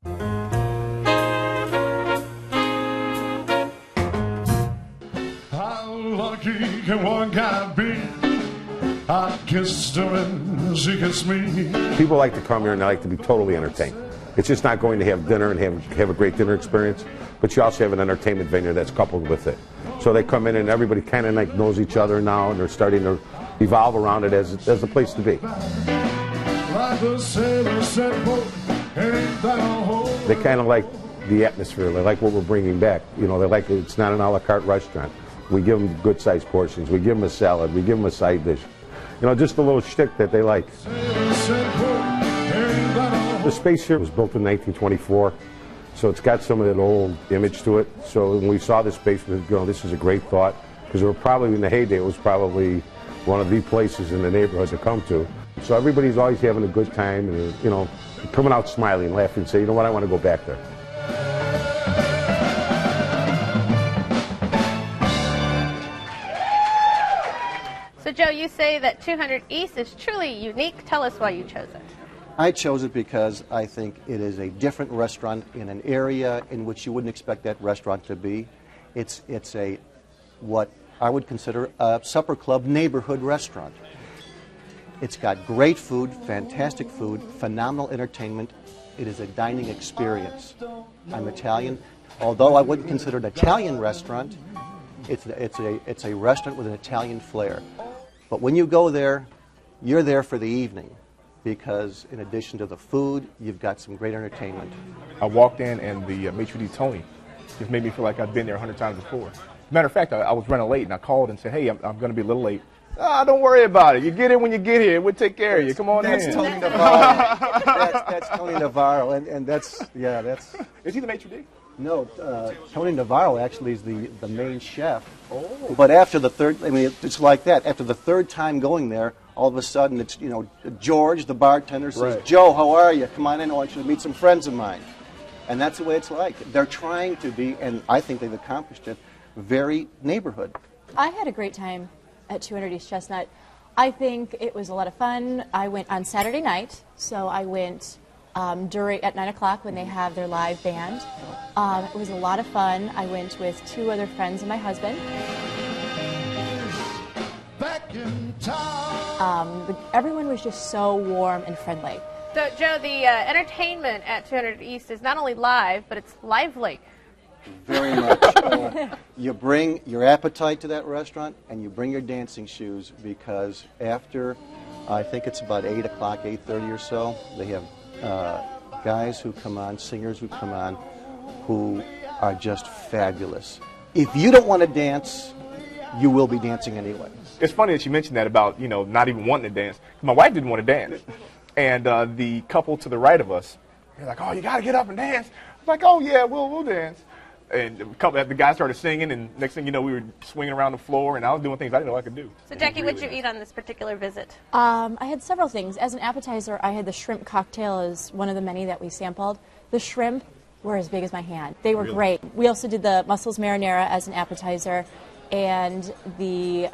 How lucky can one guy be? I kissed her and she kissed me. People like to come here and they like to be totally entertained. It's just not going to have dinner and have a great dinner experience, but you also have an entertainment venue that's coupled with it. So they come in and everybody kind of like knows each other now, and they're starting to evolve around it as a place to be. They kind of like the atmosphere. They like what we're bringing back. You know, they like it's not an a la carte restaurant. We give them good-sized portions. We give them a salad. We give them a side dish. You know, just a little shtick that they like. The space here was built in 1924, so it's got some of that old image to it. So when we saw this space, we said, this is a great thought, because it was probably, in the heyday, it was probably one of the places in the neighborhood to come to. So everybody's always having a good time, and, you know, coming out smiling, laughing, say, you know what, I want to go back there. So, Joe, you say that 200 East is truly unique. Tell us why you chose it. I chose it because I think it is a different restaurant in an area in which you wouldn't expect that restaurant to be. It's a what I would consider a supper club neighborhood restaurant. It's got great food, fantastic food, phenomenal entertainment. It is a dining experience. I'm Italian. Although I wouldn't consider it an Italian restaurant, it's a restaurant with an Italian flair. But when you go there, you're there for the evening, because in addition to the food, you've got some great entertainment. I walked in and the maitre d' Tony just made me feel like I've been there 100 times before. Matter of fact, I was running late and I called and said, hey, I'm going to be a little late. Don't worry about it. You get in when you get here. We'll take care of you. Come on in. That's Tony Navarro. That's Tony Navarro, and that's. Is he the maitre d'? No, Tony Navarro actually is the main chef. Oh. But after the third, I mean, it's like that. After the third time going there, all of a sudden it's, George, the bartender, says, right. Joe, how are you? Come on in. I want you to meet some friends of mine. And that's the way it's like. They're trying to be, and I think they've accomplished it, very neighborhood. I had a great time at 200 East Chestnut. I think it was a lot of fun. I went on Saturday night, so I went at 9 o'clock when they have their live band. It was a lot of fun. I went with 2 other friends and my husband. Everyone was just so warm and friendly. So, Joe, the entertainment at 200 East is not only live, but it's lively. Very much. You bring your appetite to that restaurant, and you bring your dancing shoes, because after, I think it's about 8 o'clock, 8:30 or so, they have guys who come on, singers who come on, who are just fabulous. If you don't want to dance, you will be dancing anyway. It's funny that you mentioned that about, not even wanting to dance. My wife didn't want to dance. And the couple to the right of us, they're like, oh, you got to get up and dance. I'm like, oh, yeah, we'll dance. And the guy started singing, and next thing you know, we were swinging around the floor, and I was doing things I didn't know I could do. So, Jackie, what did you eat on this particular visit? I had several things. As an appetizer, I had the shrimp cocktail as one of the many that we sampled. The shrimp were as big as my hand. They were great. We also did the mussels marinara as an appetizer, and the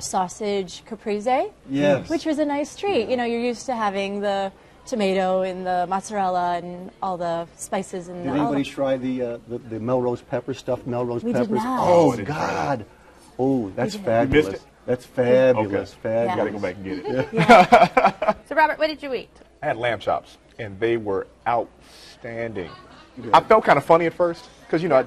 sausage caprese, yes, which was a nice treat. You're used to having the tomato and the mozzarella and all the spices and did anybody try the Melrose pepper, stuffed Melrose peppers? Did not. Oh God! Oh, that's fabulous. You missed it? That's fabulous. Okay. Fabulous. You got to go back and get it. Yeah. So, Robert, what did you eat? I had lamb chops, and they were outstanding. I felt kind of funny at first because I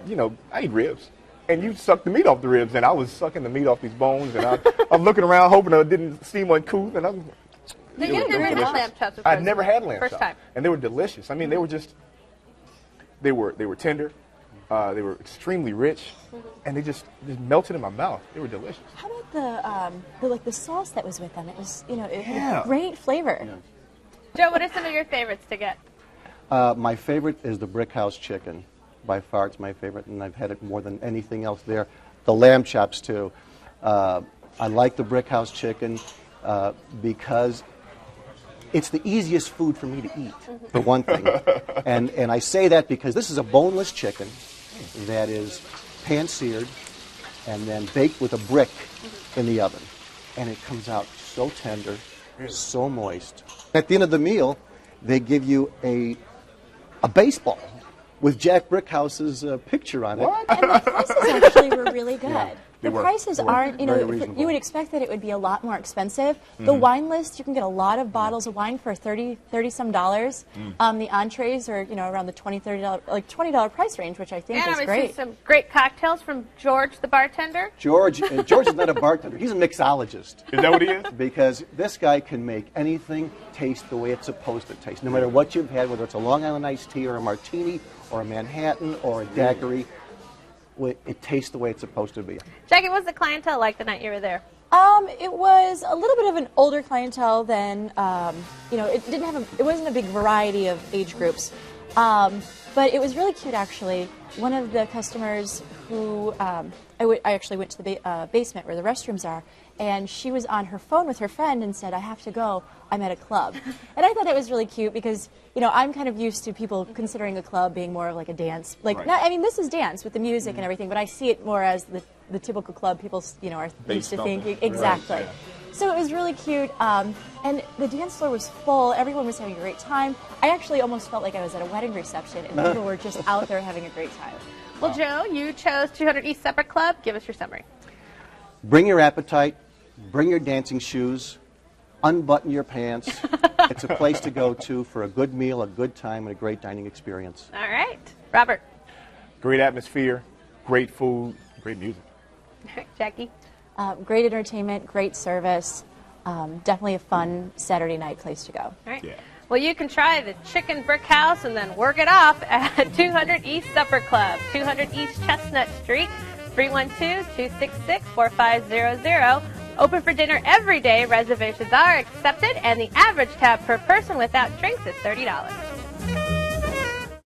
eat ribs, and you suck the meat off the ribs, and I was sucking the meat off these bones, and I'm looking around hoping I didn't seem uncouth, and I'm. You've never had lamb chops before? I'd never had lamb chops. First time. And they were delicious. I mean, they were tender. They were extremely rich, and they just melted in my mouth. They were delicious. How about the sauce that was with them? It was, it was great flavor. Yeah. Joe, what are some of your favorites to get? My favorite is the brick house chicken. By far, it's my favorite, and I've had it more than anything else there. The lamb chops, too. I like the brick house chicken because it's the easiest food for me to eat, for one thing. And I say that because this is a boneless chicken that is pan-seared and then baked with a brick in the oven. And it comes out so tender, so moist. At the end of the meal, they give you a a baseball with Jack Brickhouse's picture on it. What? And the prices actually were really good. They The were. prices They were aren't, very reasonable. you would expect that it would be a lot more expensive. The wine list, you can get a lot of bottles of wine for $30 some. The entrees are, around the $20, $30, like $20 price range, which I think And is obviously great. some great cocktails from George, the bartender. George is not a bartender. He's a mixologist. Is that what he is? Because this guy can make anything taste the way it's supposed to taste. No matter what you've had, whether it's a Long Island iced tea or a martini or a Manhattan or a daiquiri, it tastes the way it's supposed to be. Jackie, what was the clientele like the night you were there? It was a little bit of an older clientele than, it wasn't a big variety of age groups. But it was really cute, actually. One of the customers who, I actually went to the basement where the restrooms are, and she was on her phone with her friend and said, "I have to go, I'm at a club." And I thought it was really cute because, I'm kind of used to people considering a club being more of like a dance. Right. This is dance with the music and everything, but I see it more as the typical club people, are used to thinking. Exactly. Right, yeah. So it was really cute, and the dance floor was full. Everyone was having a great time. I actually almost felt like I was at a wedding reception, and people were just out there having a great time. Well, Joe, you chose 200 East Supper Club. Give us your summary. Bring your appetite, bring your dancing shoes, unbutton your pants. It's a place to go to for a good meal, a good time, and a great dining experience. All right. Robert. Great atmosphere, great food, great music. Jackie. Great entertainment, great service. Definitely a fun Saturday night place to go. All right. Yeah. Well, you can try the Chicken Brick House and then work it off at 200 East Supper Club, 200 East Chestnut Street, 312-266-4500. Open for dinner every day. Reservations are accepted, and the average tab per person without drinks is $30.